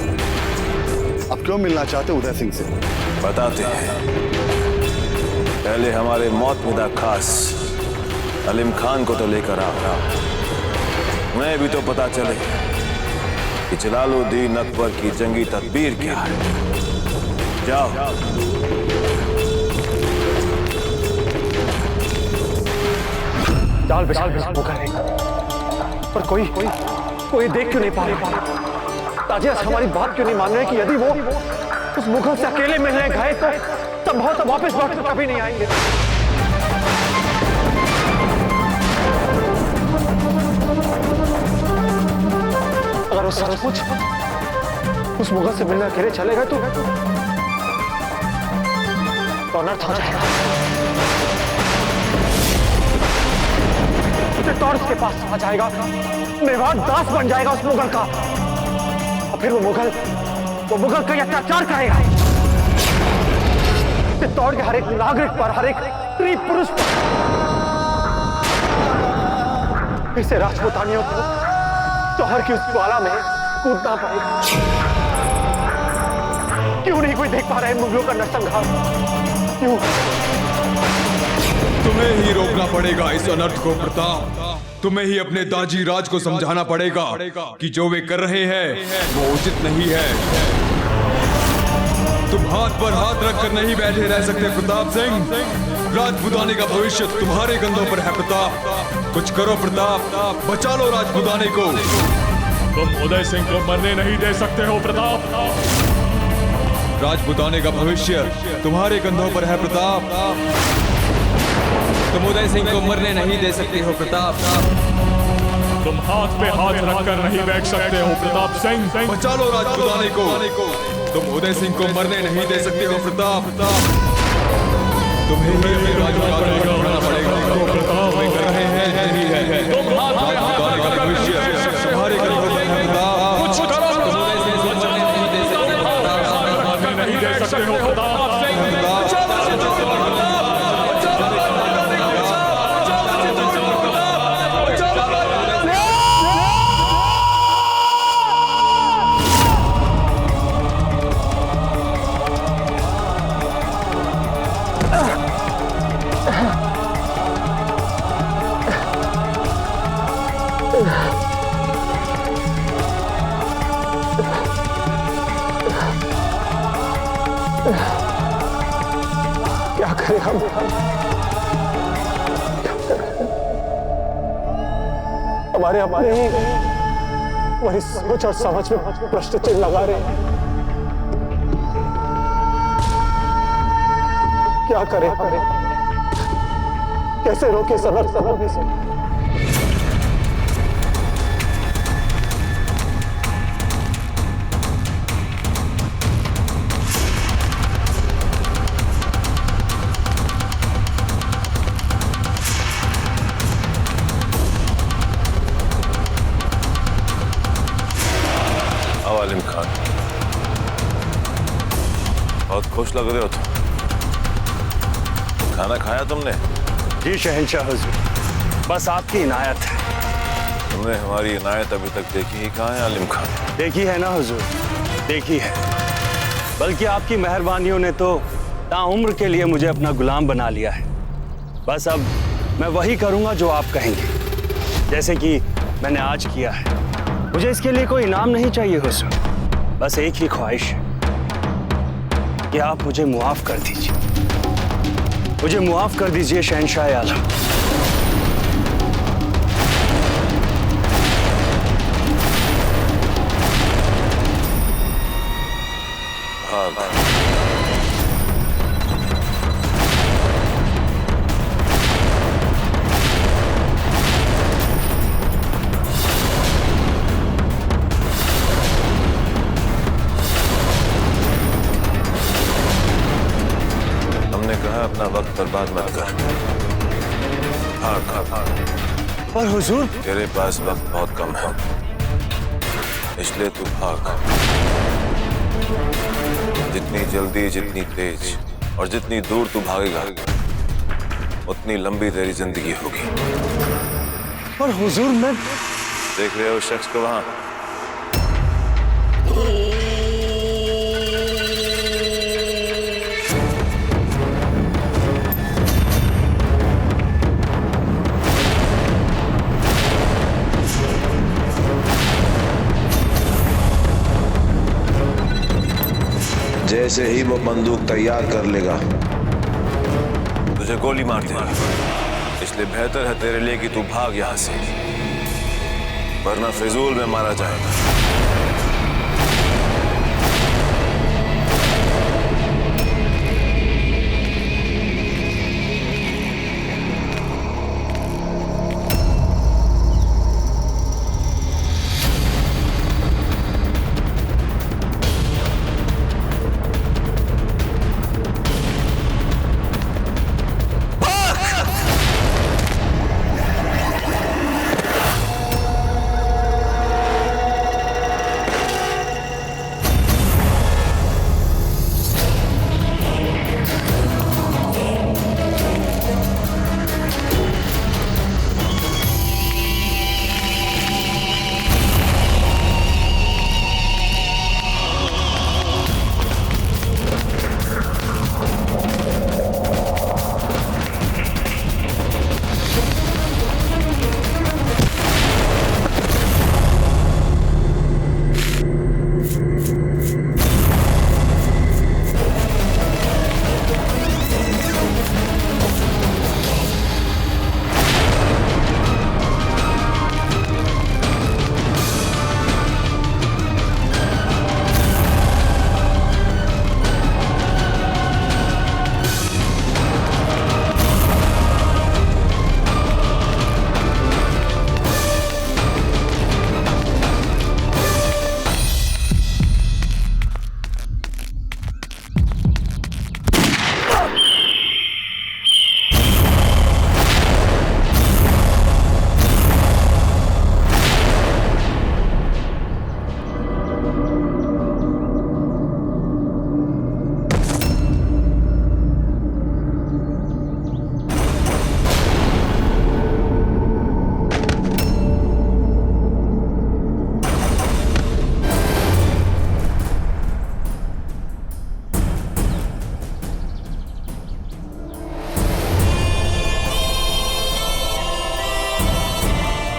आप क्यों मिलना चाहते उदय सिंह से? बताते हैं। पहले हमारे मौतमिदा खास अलीम खान को तो लेकर आओ। उन्हें भी तो पता चले कि जलालुद्दीन अकबर की जंगी तदबीर क्या है। जाओ। जाल बिछा पर कोई देख क्यों नहीं पा रहा? ताजियास हमारी बात क्यों नहीं मान रहे कि यदि वो उस मुगल से अकेले मिलने गए तो संभवतः वापस लौट कर कभी नहीं आएंगे। अगर वो सचमुच उस मुगल से मिलने अकेले चले गए तो अनर्थ हो जाएगा। टॉर्च के पास आ जाएगा, मेवाड़ दास बन जाएगा उस मुगल का, और फिर वो मुगल कई अत्याचार करेगा। चित्तौड़ के हर एक नागरिक पर, हर एक स्त्री पुरुष पर, इसे राजपूतानियों को जौहर की उस ज्वाला में कूदना पड़ेगा। क्यों नहीं कोई देख पा रहा है मुगलों का नरसंहार? क्यों? तुम्हें ही रोकना पड़ेगा इस अनर्थ को प्रताप। तुम्हें ही अपने दाजी राज को समझाना पड़ेगा कि जो वे कर रहे हैं वो उचित नहीं है। तुम हाथ पर हाथ रखकर नहीं बैठे रह सकते प्रताप सिंह। राजपूताने का भविष्य तुम्हारे कंधों पर है प्रताप। कुछ करो प्रताप, बचा लो राजपूताने को। तुम उदय सिंह को मरने नहीं दे सकते हो प्रताप। राजपूताने का भविष्य तुम्हारे कंधों पर है प्रताप। तुम उदय सिंह को मरने नहीं दे सकते हो प्रताप। तुम हाथ पे हाथ रखकर नहीं बैठ सकते हो प्रताप सिंह। बचा लो राजपूताने को। तुम उदय सिंह को मरने नहीं दे सकते हो प्रताप। तुम्हें ही राजपूताने को उठाना पड़ेगा। प्रताप वे कर रहे हैं यही है। तुम हाथ पे हाथ रखकर भविष्य तुम्हारे कंधों पर है प्रताप। कुछ करो, तुम उदय सिंह को मरने नहीं दे सकते हो प्रताप। नहीं दे सकते हो प्रताप। क्या करें हम? हमारे वही सोच और समझ में प्रश्न चिन्ह लगा रहे हैं। क्या करें? कैसे रोके सनक होने से? आलिम खान, बहुत खुश लग रहे हो तुम। खाना खाया तुमने? जी शहंशाह हुजूर, बस आपकी इनायत है। तुमने हमारी इनायत अभी तक देखी ही कहाँ है आलिम खान? देखी है ना हुजूर, देखी है। बल्कि आपकी मेहरबानियों ने तो ताउम्र के लिए मुझे अपना गुलाम बना लिया है। बस अब मैं वही करूंगा जो आप कहेंगे, जैसे कि मैंने आज किया है। मुझे इसके लिए कोई इनाम नहीं चाहिए हुजूर, बस एक ही ख्वाहिश है कि आप मुझे मुआफ कर दीजिए। मुझे मुआफ कर दीजिए शहंशाह आलम। अपना वक्त बर्बाद मत कर। भाग। पर हुजूर, तेरे पास वक्त बहुत कम है, इसलिए तू भाग। जितनी जल्दी, जितनी तेज और जितनी दूर तू भागेगा, उतनी लंबी तेरी जिंदगी होगी। पर हुजूर, मैं देख रहे हो उस शख्स को वहां? जैसे ही वो बंदूक तैयार कर लेगा तुझे गोली मार देगा। इसलिए बेहतर है तेरे लिए कि तू भाग यहां से, वरना फिजूल में मारा जाएगा।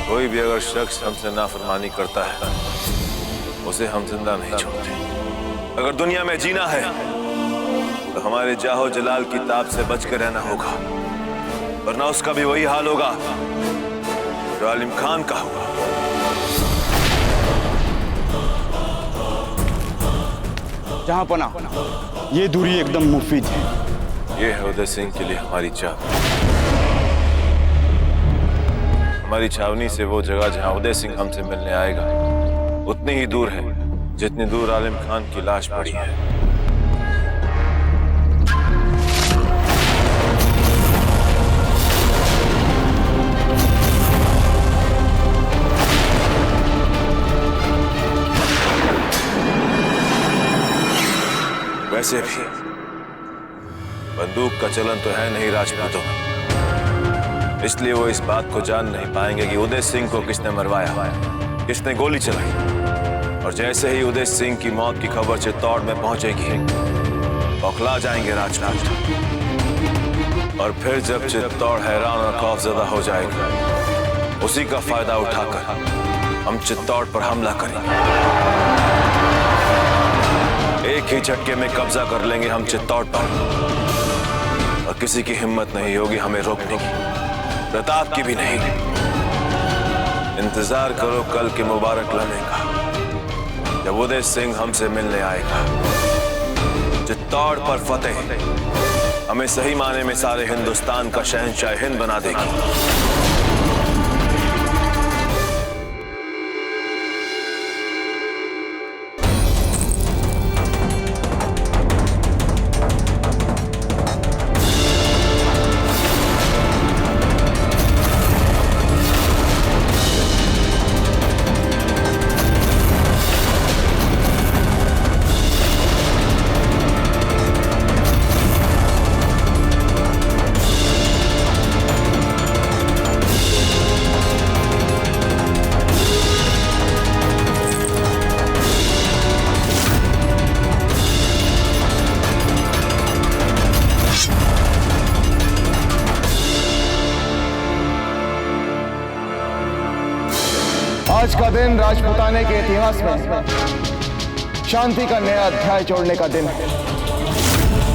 कोई भी अगर शख्स हमसे नाफरमानी करता है उसे हम जिंदा नहीं छोड़ते। अगर दुनिया में जीना है तो हमारे जाहो जलाल की ताब से बच कर रहना होगा, वरना उसका भी वही हाल होगा जो आलिम खान का हुआ। जहां पना ये दूरी एकदम मुफीद है। ये है उदय सिंह के लिए हमारी चाह। हमारी छावनी से वो जगह जहां उदय सिंह हमसे मिलने आएगा उतनी ही दूर है जितनी दूर आलिम खान की लाश पड़ी है। वैसे भी बंदूक का चलन तो है नहीं राजपूतों में, इसलिए वो इस बात को जान नहीं पाएंगे कि उदय सिंह को किसने मरवाया, किसने गोली चलाई। और जैसे ही उदय सिंह की मौत की खबर चित्तौड़ में पहुंचेगी बौखला जाएंगे राजपूत। और फिर जब चित्तौड़ हैरान और खौफजदा हो जाएगा उसी का फायदा उठाकर हम चित्तौड़ पर हमला करेंगे। एक ही झटके में कब्जा कर लेंगे हम चित्तौड़ पर और किसी की हिम्मत नहीं होगी हमें रोकने की, प्रताप की भी नहीं। इंतजार करो कल के मुबारक लम्हे का जब उदय सिंह हमसे मिलने आएगा। चित्तौड़ पर फतेह हमें सही माने में सारे हिंदुस्तान का शहंशाह हिंद बना देगी। आज का दिन राजपूताने के इतिहास में शांति का नया अध्याय जोड़ने का दिन है।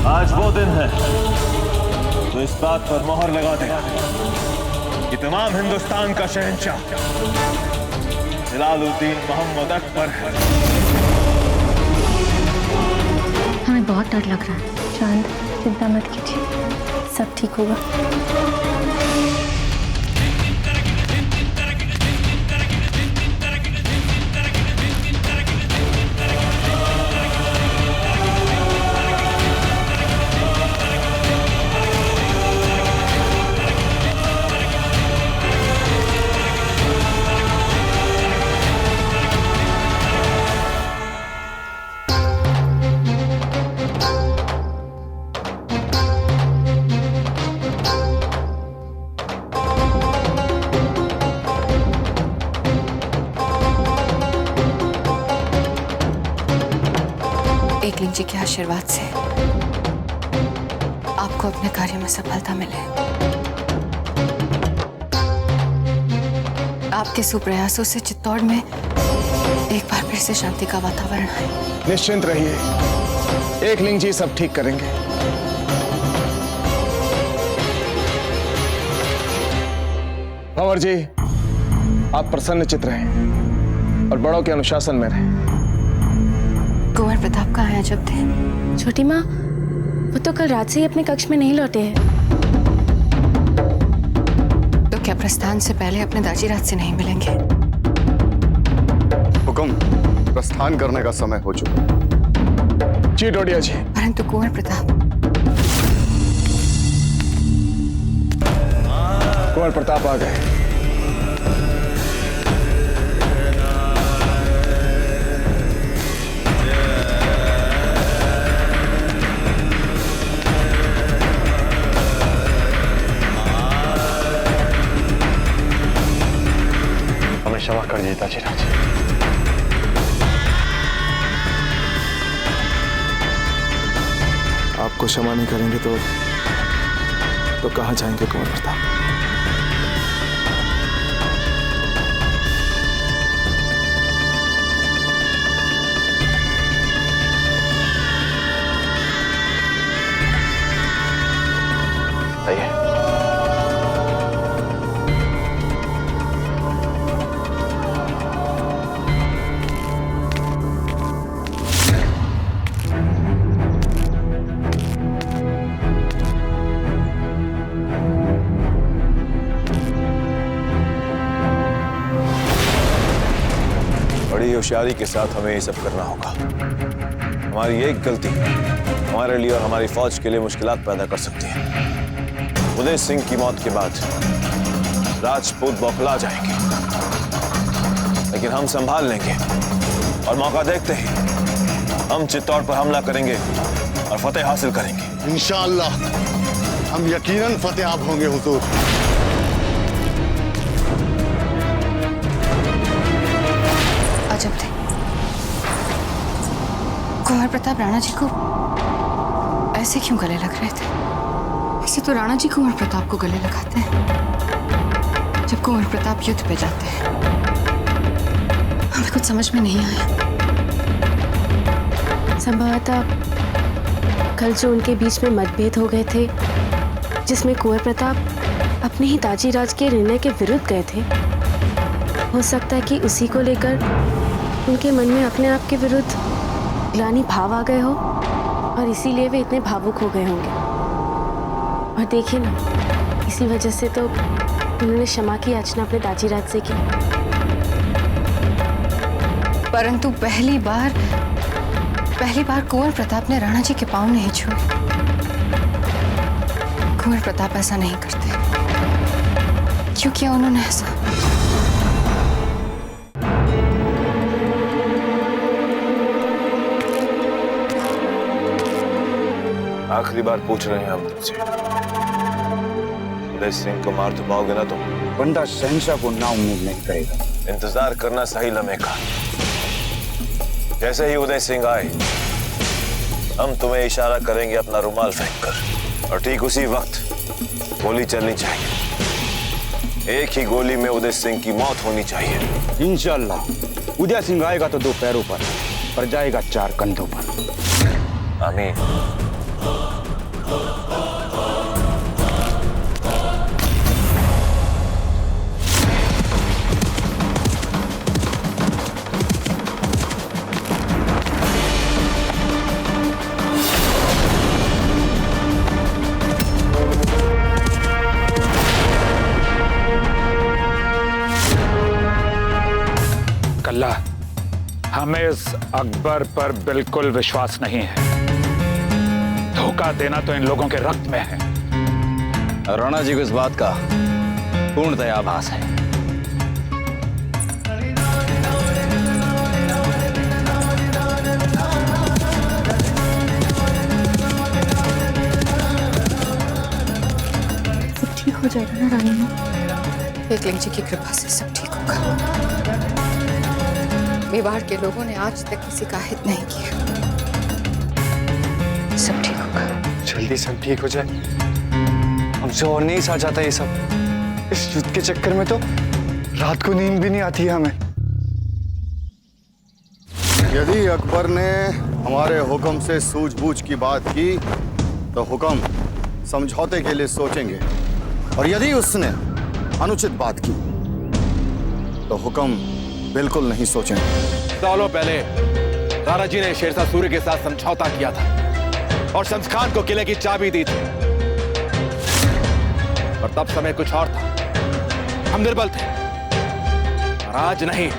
आज वो दिन है तो इस बात पर मोहर लगा दे कि तमाम हिंदुस्तान का शहंशाह जलालुद्दीन मोहम्मद अकबर है। हमें बहुत डर लग रहा है। चांद, चिंता मत कीजिए, सब ठीक होगा। एकलिंग जी के आशीर्वाद से आपको अपने कार्य में सफलता मिले। आपके सुप्रयासों से चित्तौड़ में एक बार फिर से शांति का वातावरण आए। निश्चिंत रहिए, एकलिंग जी सब ठीक करेंगे। भंवर जी, आप प्रसन्नचित्त रहें और बड़ों के अनुशासन में रहें। कुंवर प्रताप कहाँ हैं जब थे? छोटी माँ, वो तो कल रात से ही अपने कक्ष में नहीं लौटे हैं। तो क्या प्रस्थान से पहले अपने दाजीराज से नहीं मिलेंगे? हुक्म, प्रस्थान करने का समय हो चुका। जी डोडिया जी। परंतु कुंवर प्रताप। कुंवर प्रताप आ गए। क्षमा कर दीजिए दाजीराज। आपको क्षमा नहीं करेंगे तो कहाँ जाएंगे कुंवर प्रताप? आइए। बड़ी होशियारी के साथ हमें ये सब करना होगा। हमारी एक गलती हमारे लिए और हमारी फौज के लिए मुश्किलात पैदा कर सकती है। उदय सिंह की मौत के बाद राजपूत बौखला जाएंगे, लेकिन हम संभाल लेंगे और मौका देखते ही हम चित्तौड़ पर हमला करेंगे और फतेह हासिल करेंगे। इंशाअल्लाह हम यकीनन फतेहाब होंगे हुजूर। अजब थे, कुंवर प्रताप राणा जी को ऐसे क्यों गले लग रहे थे? ऐसे तो राणा जी कुंवर प्रताप को गले लगाते हैं जब कुंवर प्रताप युद्ध पे जाते हैं। हमें कुछ समझ में नहीं आया। संभवतः कल जो उनके बीच में मतभेद हो गए थे, जिसमें कुंवर प्रताप अपने ही दाजीराज के निर्णय के विरुद्ध गए थे, हो सकता है कि उसी को लेकर उनके मन में अपने आप के विरुद्ध ग्लानि भाव आ गए हो और इसीलिए वे इतने भावुक हो गए होंगे। और देखिए ना, इसी वजह से तो उन्होंने क्षमा की याचना अपने दाजीराज से की। परंतु पहली बार कुंवर प्रताप ने राणा जी के पांव नहीं छुए। कुंवर प्रताप ऐसा नहीं करते। क्यों किया उन्होंने ऐसा? आखिरी बार पूछ रहे हैं हम तुमसे, उदय सिंह को मार तो पाओगे ना तुम? बंदा शहंशाह को नाउम्मीद नहीं करेगा। इंतजार करना सही लम्हे का। जैसे ही उदय सिंह आए, हम तुम्हें इशारा करेंगे अपना रुमाल फेंककर, और ठीक उसी वक्त गोली चलनी चाहिए। एक ही गोली में उदय सिंह की मौत होनी चाहिए। इंशाअल्लाह उदय सिंह आएगा तो 2 पैरों पर जाएगा 4 कंधों पर। आमीन। माशाल्लाह, हमें इस अकबर पर बिल्कुल विश्वास नहीं है। धोखा देना तो इन लोगों के रक्त में है। राणा जी को इस बात का पूर्णतया आभास है। सब ठीक हो जाएगा ना रानी माँ? एकलिंग जी की कृपा से सब ठीक होगा। मेवाड़ के लोगों ने आज तक किसी का हित नहीं किया। सब ठीक होगा। जल्दी सब ठीक हो जाए। हमसे और नहीं सहा जाता ये सब। इस युद्ध के चक्कर में तो रात को नींद भी नहीं आती है हमें। यदि अकबर ने हमारे हुक्म से सूझबूझ की बात की तो हुक्म समझौते के लिए सोचेंगे, और यदि उसने अनुचित बात की तो हुक्म बिल्कुल नहीं सोचेंगे। सालों पहले राणा जी ने शेरशाह सूर्य के साथ समझौता किया था और शम्स खान को किले की चाबी दी थी, और तब समय कुछ और था। हम निर्बल थे, और आज नहीं।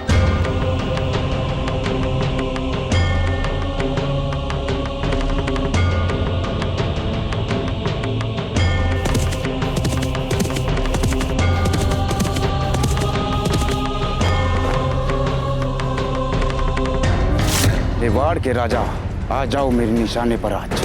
मेवाड़ के राजा, आ जाओ मेरे निशाने पर आज।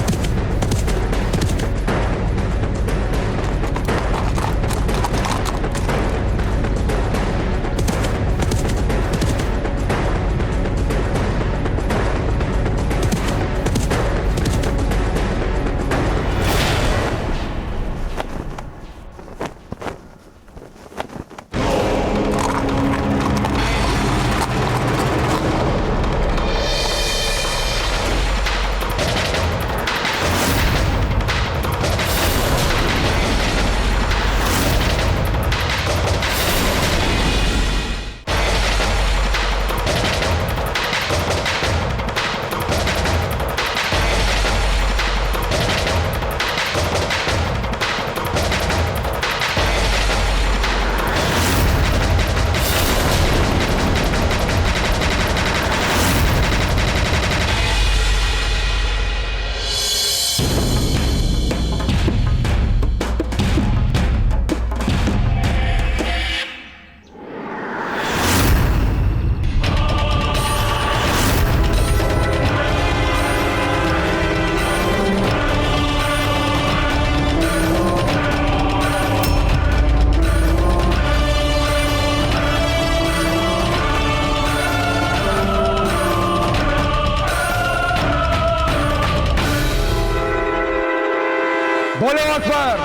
बोलो अकबर,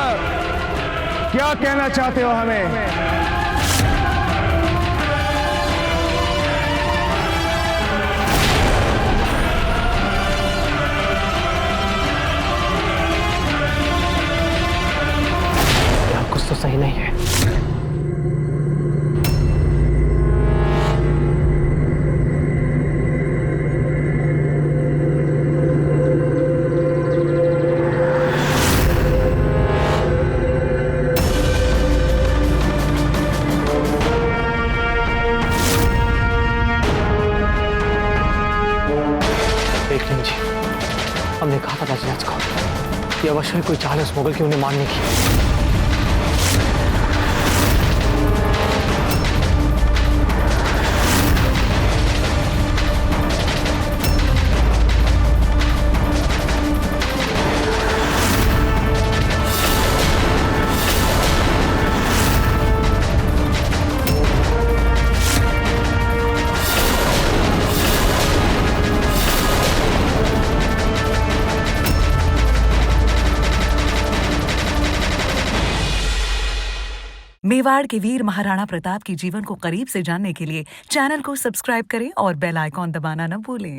क्या कहना चाहते हो हमें? कुछ तो सही नहीं है। एकलिंग जी, हमने कहा था राजराज को कि अवश्य कोई चाल है उस मुगल की उन्हें मारने की। मेवाड़ के वीर महाराणा प्रताप के जीवन को करीब से जानने के लिए चैनल को सब्सक्राइब करें और बेल आइकॉन दबाना न भूलें।